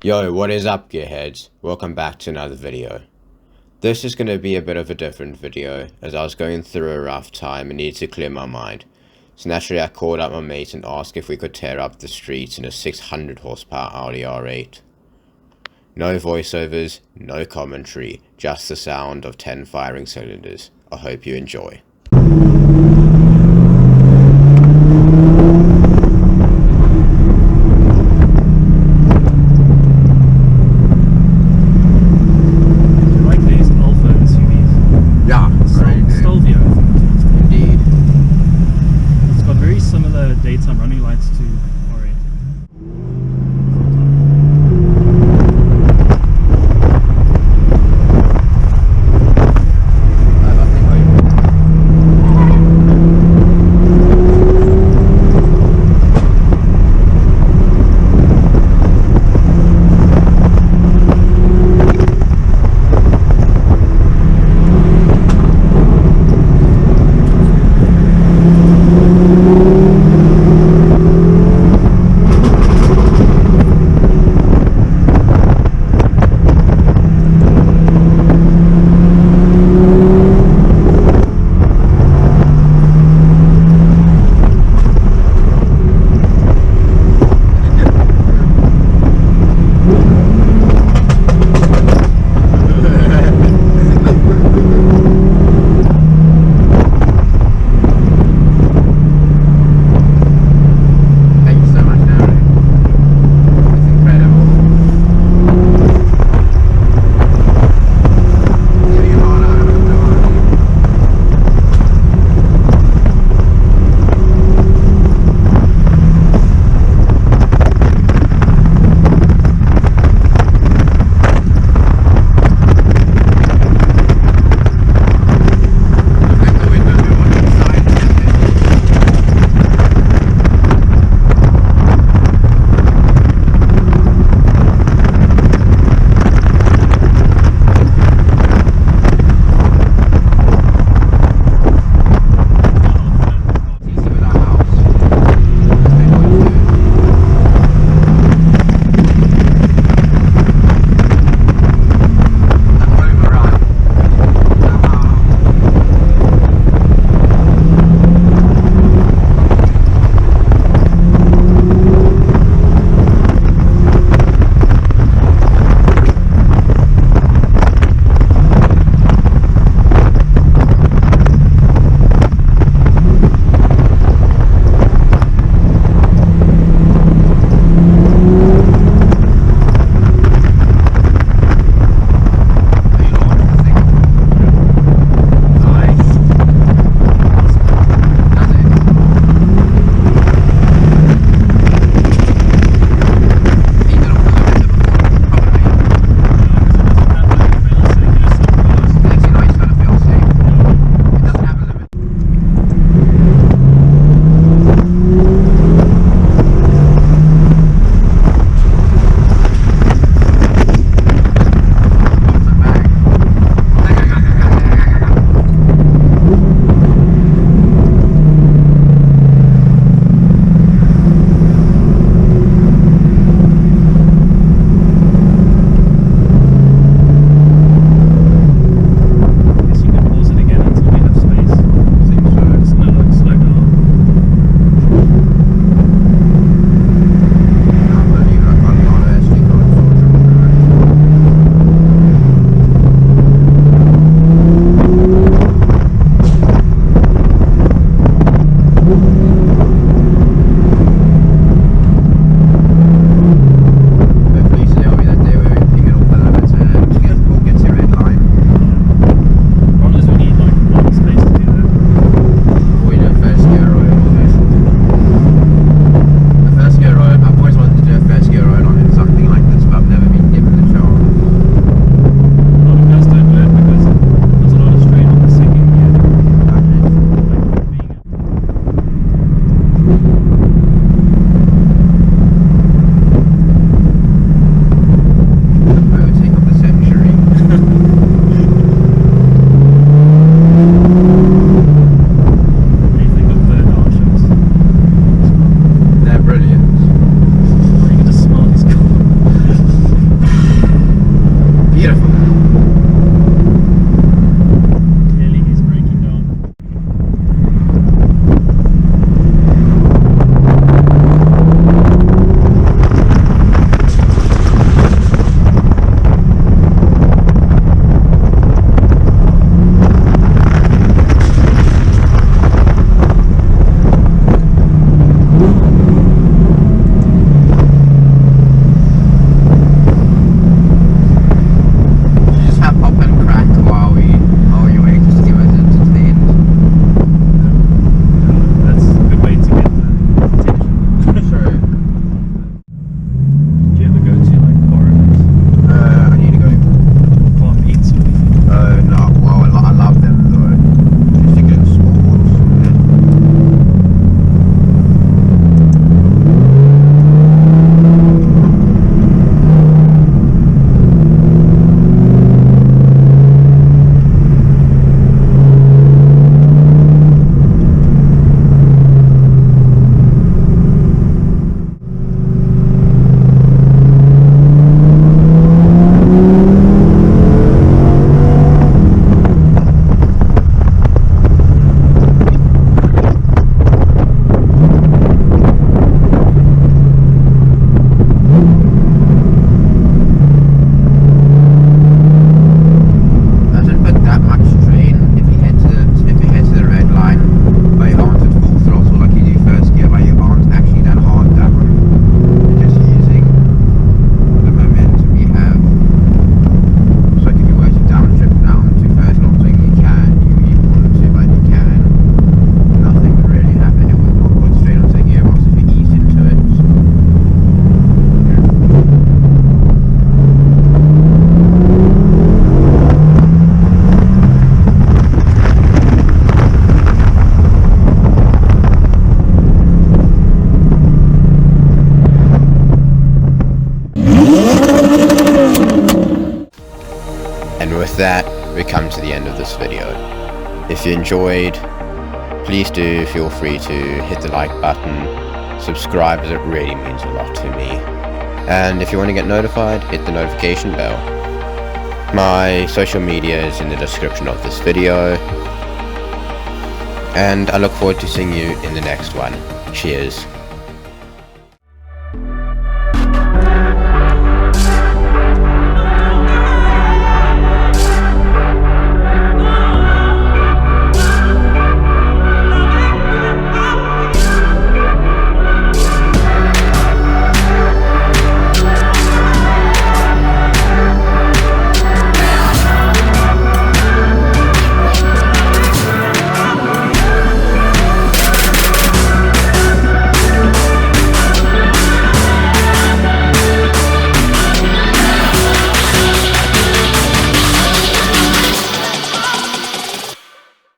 Yo, what is up, gearheads? Welcome back to another video. This is going to be a bit of a different video, as I was going through a rough time and needed to clear my mind. So naturally I called up my mate and asked if we could tear up the streets in a 600 horsepower Audi R8. No voiceovers, no commentary, just the sound of 10 firing cylinders. I hope you enjoy. Daytime running lights to R8. come to the end of this video. If you enjoyed, please do feel free to hit the like button, subscribe as it really means a lot to me, and if you want to get notified, hit the notification bell. My social media is in the description of this video, and I look forward to seeing you in the next one. Cheers.